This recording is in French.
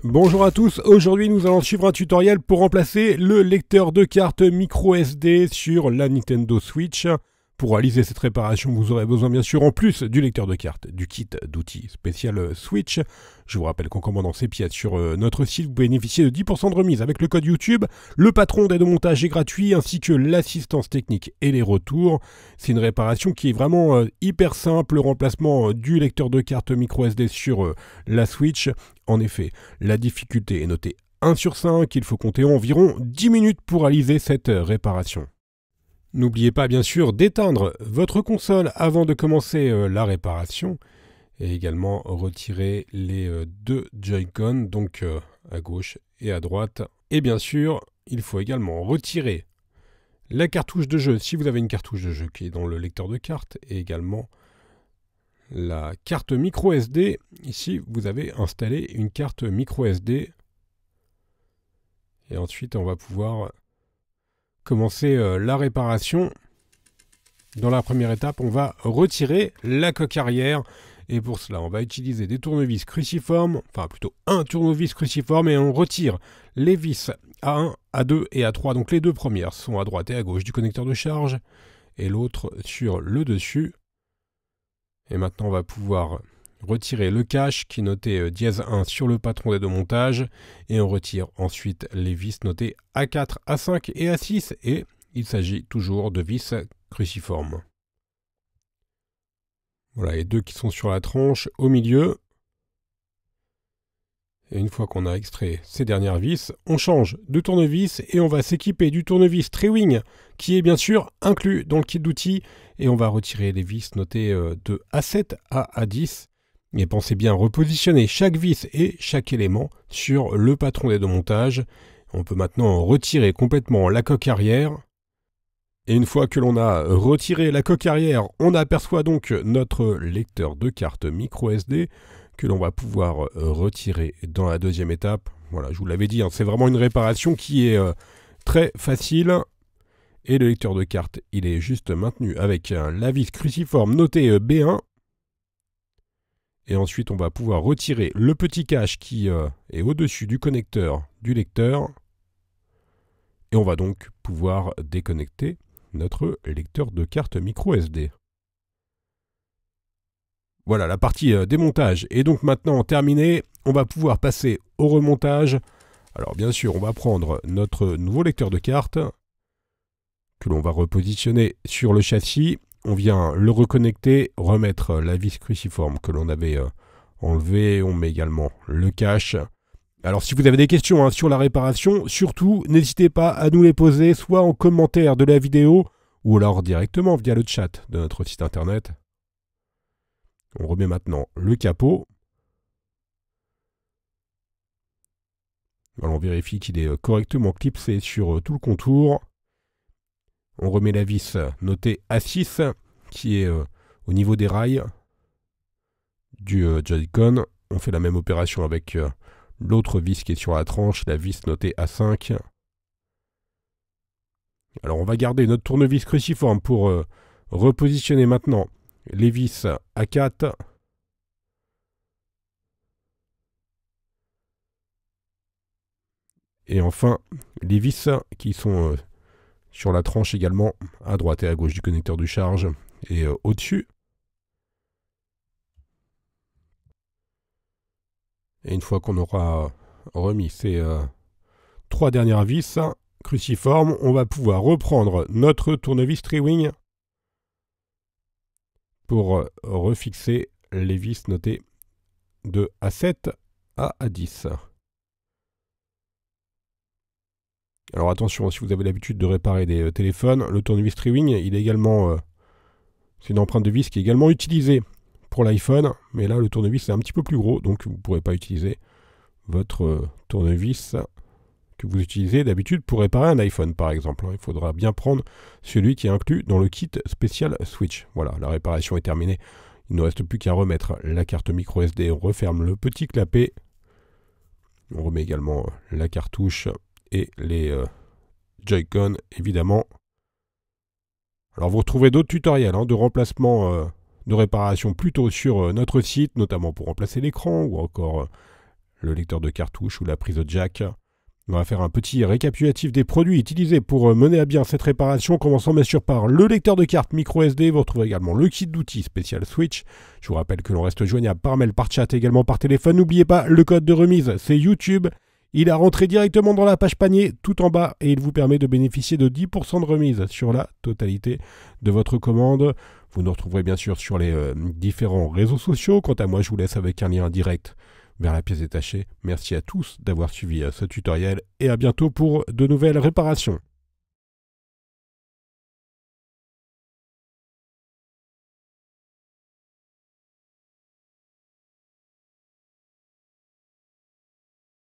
Bonjour à tous, aujourd'hui nous allons suivre un tutoriel pour remplacer le lecteur de cartes micro SD sur la Nintendo Switch. Pour réaliser cette réparation, vous aurez besoin bien sûr en plus du lecteur de cartes, du kit d'outils spécial Switch. Je vous rappelle qu'en commandant ces pièces sur notre site, vous pouvez bénéficier de 10% de remise avec le code YouTube. Le patron d'aide au montage est gratuit, ainsi que l'assistance technique et les retours. C'est une réparation qui est vraiment hyper simple, le remplacement du lecteur de cartes micro SD sur la Switch. En effet, la difficulté est notée 1 sur 5, il faut compter environ 10 minutes pour réaliser cette réparation. N'oubliez pas bien sûr d'éteindre votre console avant de commencer la réparation et également retirer les deux Joy-Con, donc à gauche et à droite. Et bien sûr, il faut également retirer la cartouche de jeu si vous avez une cartouche de jeu qui est dans le lecteur de cartes et également la carte micro SD. Ici, vous avez installé une carte micro SD et ensuite on va pouvoir commencer la réparation. Dans la première étape, on va retirer la coque arrière et pour cela, on va utiliser des tournevis cruciformes, enfin plutôt un tournevis cruciforme et on retire les vis A1, A2 et A3. Donc les deux premières sont à droite et à gauche du connecteur de charge et l'autre sur le dessus. Et maintenant, on va pouvoir retirer le cache qui est noté dièse 1 sur le patron d'aide au montage et on retire ensuite les vis notées A4, A5 et A6 et il s'agit toujours de vis cruciformes. Voilà les deux qui sont sur la tranche au milieu. Et une fois qu'on a extrait ces dernières vis, on change de tournevis et on va s'équiper du tournevis Triwing qui est bien sûr inclus dans le kit d'outils et on va retirer les vis notées de A7 à A10. Et pensez bien repositionner chaque vis et chaque élément sur le patron d'aide au montage. On peut maintenant retirer complètement la coque arrière. Et une fois que l'on a retiré la coque arrière, on aperçoit donc notre lecteur de cartes micro SD que l'on va pouvoir retirer dans la deuxième étape. Voilà, je vous l'avais dit, hein, c'est vraiment une réparation qui est très facile. Et le lecteur de cartes, il est juste maintenu avec la vis cruciforme notée B1. Et ensuite, on va pouvoir retirer le petit cache qui est au-dessus du connecteur du lecteur. Et on va donc pouvoir déconnecter notre lecteur de carte micro SD. Voilà, la partie démontage est donc maintenant terminée. On va pouvoir passer au remontage. Alors bien sûr, on va prendre notre nouveau lecteur de cartes que l'on va repositionner sur le châssis. On vient le reconnecter, remettre la vis cruciforme que l'on avait enlevée. On met également le cache. Alors si vous avez des questions sur la réparation, surtout n'hésitez pas à nous les poser, soit en commentaire de la vidéo, ou alors directement via le chat de notre site internet. On remet maintenant le capot. Alors on vérifie qu'il est correctement clipsé sur tout le contour. On remet la vis notée A6 qui est au niveau des rails du Joy-Con. On fait la même opération avec l'autre vis qui est sur la tranche, la vis notée A5. Alors on va garder notre tournevis cruciforme pour repositionner maintenant les vis A4. Et enfin les vis qui sont sur la tranche également, à droite et à gauche du connecteur de charge et au-dessus. Et une fois qu'on aura remis ces trois dernières vis cruciformes, on va pouvoir reprendre notre tournevis Triwing pour refixer les vis notées de A7 à A10. Alors attention, si vous avez l'habitude de réparer des téléphones, le tournevis Triwing, il est également, c'est une empreinte de vis qui est également utilisée pour l'iPhone, mais là le tournevis est un petit peu plus gros, donc vous ne pourrez pas utiliser votre tournevis que vous utilisez d'habitude pour réparer un iPhone par exemple. Il faudra bien prendre celui qui est inclus dans le kit spécial Switch. Voilà, la réparation est terminée. Il ne reste plus qu'à remettre la carte micro SD, on referme le petit clapet, on remet également la cartouche et les Joy-Con évidemment. Alors vous retrouverez d'autres tutoriels de remplacement de réparation plutôt sur notre site, notamment pour remplacer l'écran ou encore le lecteur de cartouche ou la prise jack. On va faire un petit récapitulatif des produits utilisés pour mener à bien cette réparation, commençant bien sûr par le lecteur de carte micro SD. Vous retrouvez également le kit d'outils spécial Switch. Je vous rappelle que l'on reste joignable par mail, par chat, également par téléphone. N'oubliez pas, le code de remise, c'est YouTube. Il a rentré directement dans la page panier tout en bas et il vous permet de bénéficier de 10% de remise sur la totalité de votre commande. Vous nous retrouverez bien sûr sur les différents réseaux sociaux. Quant à moi, je vous laisse avec un lien direct vers la pièce détachée. Merci à tous d'avoir suivi ce tutoriel et à bientôt pour de nouvelles réparations.